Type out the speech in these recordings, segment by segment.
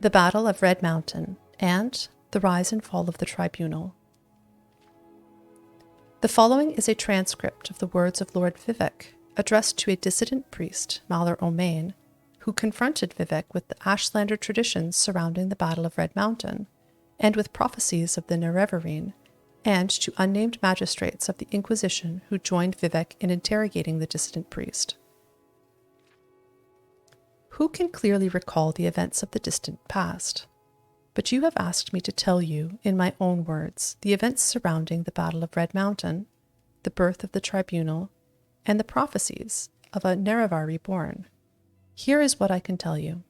The Battle of Red Mountain, and the Rise and Fall of the Tribunal. The following is a transcript of the words of Lord Vivec, addressed to a dissident priest, Malor O'Main, who confronted Vivec with the Ashlander traditions surrounding the Battle of Red Mountain, and with prophecies of the Nerevarine, and to unnamed magistrates of the Inquisition who joined Vivec in interrogating the dissident priest. Who can clearly recall the events of the distant past? But you have asked me to tell you, in my own words, the events surrounding the Battle of Red Mountain, the birth of the Tribunal, and the prophecies of a Nerevar reborn. Here is what I can tell you.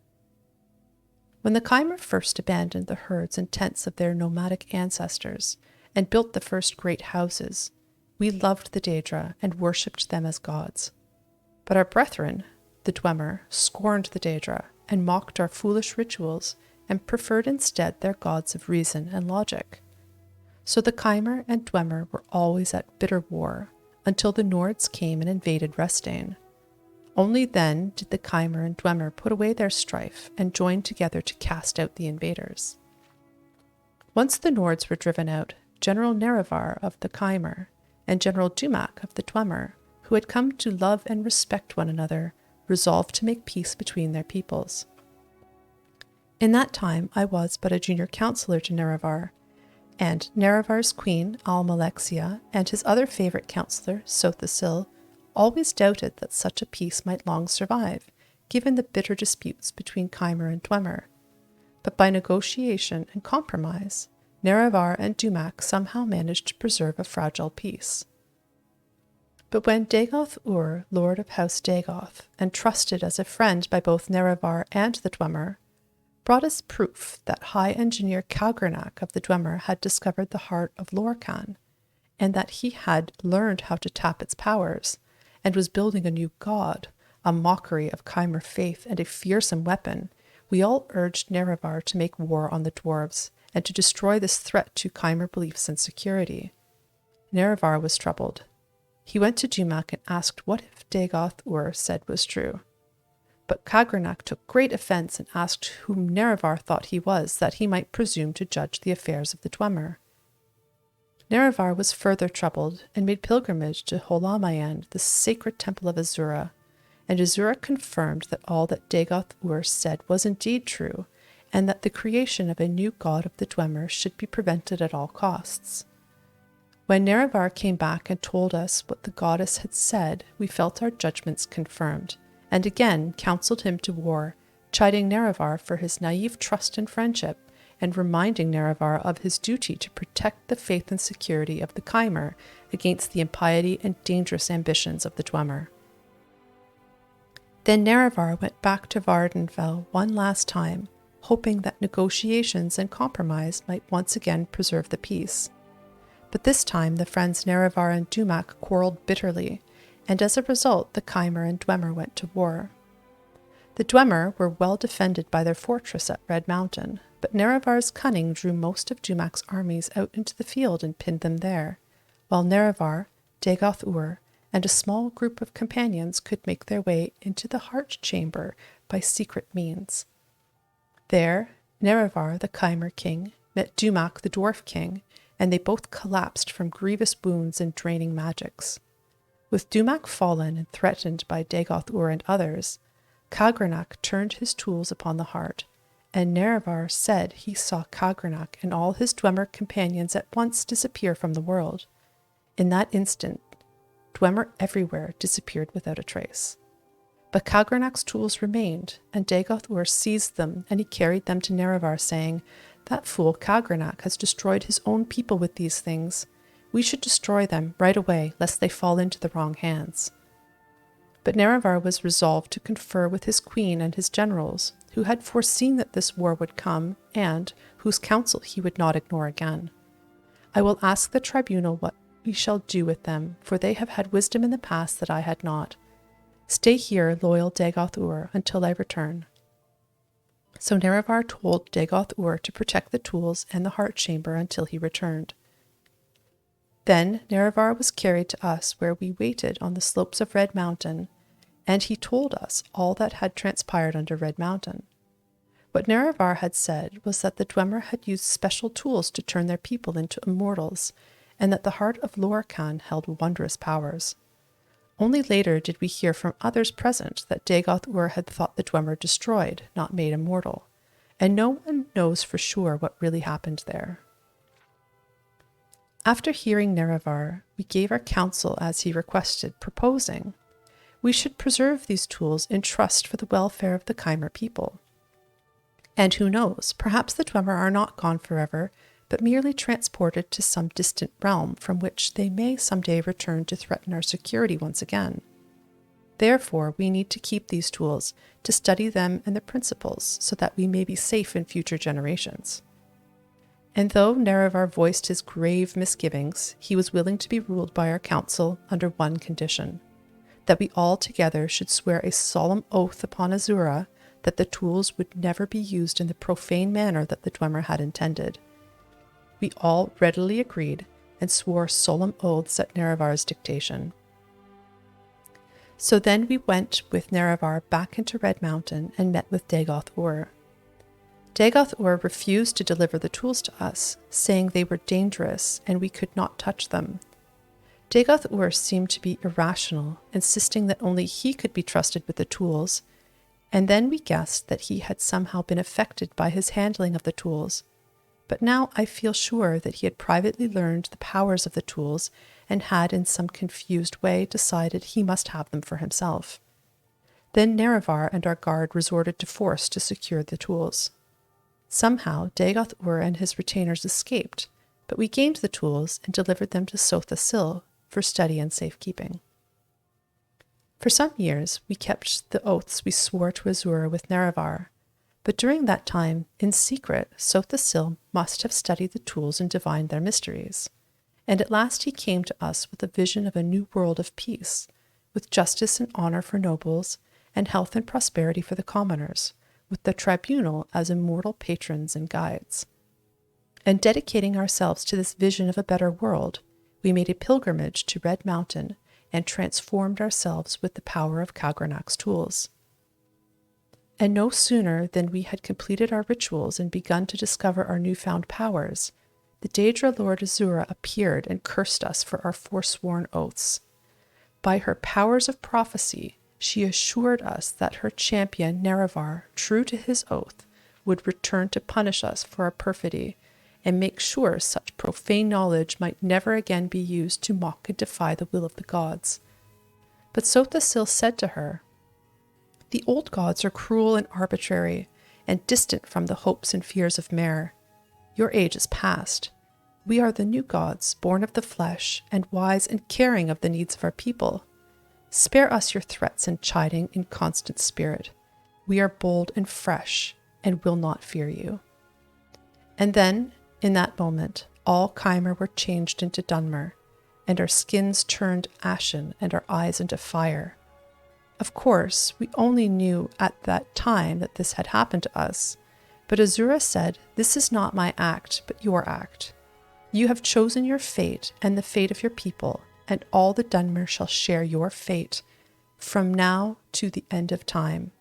When the Chimer first abandoned the herds and tents of their nomadic ancestors and built the first great houses, we loved the Daedra and worshipped them as gods. But our brethren, the Dwemer, scorned the Daedra and mocked our foolish rituals and preferred instead their gods of reason and logic. So the Chimer and Dwemer were always at bitter war until the Nords came and invaded Restane. Only then did the Chimer and Dwemer put away their strife and join together to cast out the invaders. Once the Nords were driven out, General Nerevar of the Chimer and General Dumac of the Dwemer, who had come to love and respect one another, resolved to make peace between their peoples. In that time I was but a junior counselor to Nerevar, and Nerevar's queen, Almalexia, and his other favorite counselor, Sothasil, always doubted that such a peace might long survive, given the bitter disputes between Chimer and Dwemer. But by negotiation and compromise, Nerevar and Dumac somehow managed to preserve a fragile peace. But when Dagoth Ur, lord of House Dagoth, and trusted as a friend by both Nerevar and the Dwemer, brought us proof that High Engineer Calgrenac of the Dwemer had discovered the heart of Lorcan, and that he had learned how to tap its powers, and was building a new god, a mockery of Chimer faith and a fearsome weapon, we all urged Nerevar to make war on the dwarves, and to destroy this threat to Chimer beliefs and security. Nerevar was troubled. He went to Dumac and asked what if Dagoth Ur said was true. But Calgrenac took great offense and asked whom Nerevar thought he was, that he might presume to judge the affairs of the Dwemer. Nerevar was further troubled, and made pilgrimage to Holamayan, the sacred temple of Azura, and Azura confirmed that all that Dagoth Ur said was indeed true, and that the creation of a new god of the Dwemer should be prevented at all costs. When Nerevar came back and told us what the goddess had said, we felt our judgments confirmed, and again counseled him to war, chiding Nerevar for his naive trust and friendship, and reminding Nerevar of his duty to protect the faith and security of the Chimer against the impiety and dangerous ambitions of the Dwemer. Then Nerevar went back to Vardenfell one last time, hoping that negotiations and compromise might once again preserve the peace. But this time the friends Nerevar and Dumac quarreled bitterly, and as a result the Chimer and Dwemer went to war. The Dwemer were well defended by their fortress at Red Mountain, but Nerevar's cunning drew most of Dumac's armies out into the field and pinned them there, while Nerevar, Dagoth Ur, and a small group of companions could make their way into the heart chamber by secret means. There, Nerevar, the Chimer king, met Dumac, the dwarf king, and they both collapsed from grievous wounds and draining magics. With Dumac fallen and threatened by Dagoth Ur and others, Calgrenac turned his tools upon the heart, and Nerevar said he saw Calgrenac and all his Dwemer companions at once disappear from the world. In that instant, Dwemer everywhere disappeared without a trace. But Calgrenac's tools remained, and Dagoth Ur seized them, and he carried them to Nerevar, saying, "That fool Calgrenac has destroyed his own people with these things. We should destroy them right away, lest they fall into the wrong hands." But Nerevar was resolved to confer with his queen and his generals, who had foreseen that this war would come, and whose counsel he would not ignore again. "I will ask the tribunal what we shall do with them, for they have had wisdom in the past that I had not. Stay here, loyal Dagoth Ur, until I return." So Nerevar told Dagoth Ur to protect the tools and the heart chamber until he returned. Then Nerevar was carried to us, where we waited on the slopes of Red Mountain, and he told us all that had transpired under Red Mountain. What Nerevar had said was that the Dwemer had used special tools to turn their people into immortals, and that the heart of Lorkhan held wondrous powers. Only later did we hear from others present that Dagoth-Ur had thought the Dwemer destroyed, not made immortal, and no one knows for sure what really happened there. After hearing Nerevar, we gave our counsel as he requested, proposing we should preserve these tools in trust for the welfare of the Chimer people. And who knows, perhaps the Dwemer are not gone forever, but merely transported to some distant realm from which they may someday return to threaten our security once again. Therefore, we need to keep these tools, to study them and their principles, so that we may be safe in future generations. And though Nerevar voiced his grave misgivings, he was willing to be ruled by our council under one condition, that we all together should swear a solemn oath upon Azura that the tools would never be used in the profane manner that the Dwemer had intended. We all readily agreed and swore solemn oaths at Nerevar's dictation. So then we went with Nerevar back into Red Mountain and met with Dagoth-Ur. Dagoth-Ur refused to deliver the tools to us, saying they were dangerous and we could not touch them. Dagoth-Ur seemed to be irrational, insisting that only he could be trusted with the tools, and then we guessed that he had somehow been affected by his handling of the tools. But now I feel sure that he had privately learned the powers of the tools and had in some confused way decided he must have them for himself. Then Nerevar and our guard resorted to force to secure the tools. Somehow Dagoth-Ur and his retainers escaped, but we gained the tools and delivered them to Sotha-Sil for study and safekeeping. For some years we kept the oaths we swore to Azura with Nerevar, but during that time, in secret, Sotha-Sil must have studied the tools and divined their mysteries. And at last he came to us with a vision of a new world of peace, with justice and honor for nobles, and health and prosperity for the commoners, with the tribunal as immortal patrons and guides. And dedicating ourselves to this vision of a better world, we made a pilgrimage to Red Mountain and transformed ourselves with the power of Kalgranak's tools. And no sooner than we had completed our rituals and begun to discover our newfound powers, the Daedra Lord Azura appeared and cursed us for our forsworn oaths. By her powers of prophecy, she assured us that her champion Nerevar, true to his oath, would return to punish us for our perfidy and make sure such profane knowledge might never again be used to mock and defy the will of the gods. But Sotha-Sil said to her, "The old gods are cruel and arbitrary, and distant from the hopes and fears of Mer. Your age is past. We are the new gods, born of the flesh, and wise and caring of the needs of our people. Spare us your threats and chiding in constant spirit. We are bold and fresh, and will not fear you." And then, in that moment, all Chimer were changed into Dunmer, and our skins turned ashen and our eyes into fire. Of course, we only knew at that time that this had happened to us, but Azura said, "This is not my act, but your act. You have chosen your fate and the fate of your people, and all the Dunmer shall share your fate, from now to the end of time.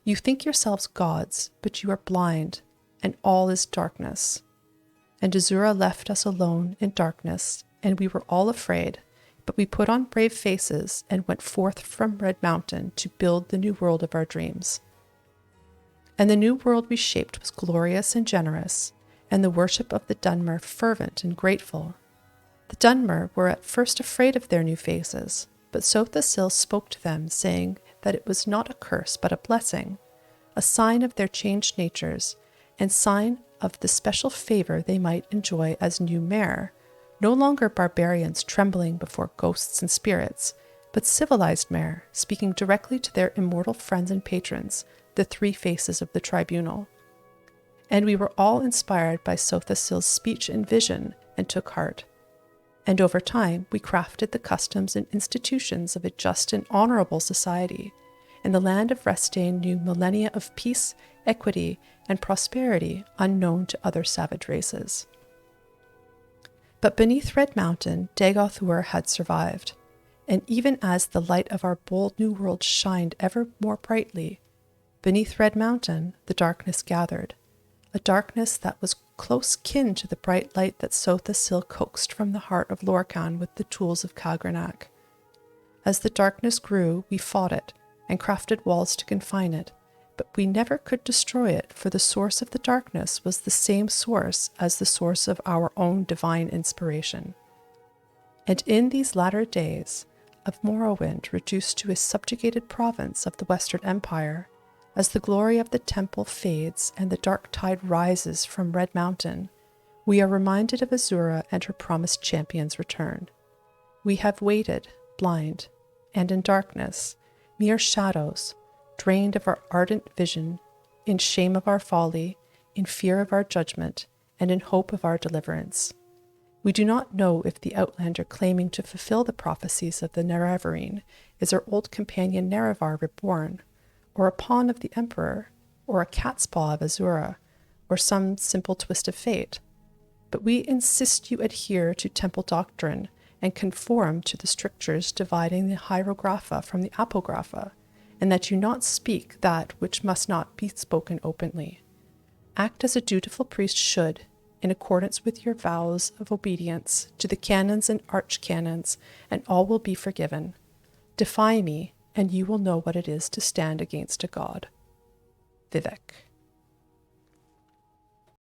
You think yourselves gods, but you are blind, and all is darkness." And Azura left us alone in darkness, and we were all afraid, but we put on brave faces and went forth from Red Mountain to build the new world of our dreams. And the new world we shaped was glorious and generous, and the worship of the Dunmer fervent and grateful. The Dunmer were at first afraid of their new faces, but Sotha-Sil spoke to them, saying that it was not a curse but a blessing, a sign of their changed natures, and sign of the special favor they might enjoy as new Mer, no longer barbarians trembling before ghosts and spirits, but civilized Mer, speaking directly to their immortal friends and patrons, the three faces of the tribunal. And we were all inspired by Sotha-Sil's speech and vision, and took heart. And over time, we crafted the customs and institutions of a just and honorable society, and the land of Restane knew millennia of peace, equity, and prosperity unknown to other savage races. But beneath Red Mountain, Dagoth-Ur had survived, and even as the light of our bold new world shined ever more brightly, Beneath Red Mountain, the darkness gathered, a darkness that was close kin to the bright light that Sotha Sil coaxed from the heart of Lorcan with the tools of Kalgranach. As the darkness grew, we fought it and crafted walls to confine it, but we never could destroy it, for the source of the darkness was the same source as the source of our own divine inspiration. And in these latter days of Morrowind, reduced to a subjugated province of the Western Empire, as the glory of the temple fades and the dark tide rises from Red Mountain, we are reminded of Azura and her promised champion's return. We have waited, blind, and in darkness, mere shadows, drained of our ardent vision, in shame of our folly, in fear of our judgment, and in hope of our deliverance. We do not know if the outlander claiming to fulfill the prophecies of the Nerevarine is our old companion Nerevar reborn, or a pawn of the Emperor, or a cat's paw of Azura, or some simple twist of fate. But we insist you adhere to temple doctrine and conform to the strictures dividing the hieroglypha from the apocrypha, and that you not speak that which must not be spoken openly. Act as a dutiful priest should, in accordance with your vows of obedience to the canons and archcanons, and all will be forgiven. Defy me, and you will know what it is to stand against a god. Vivek.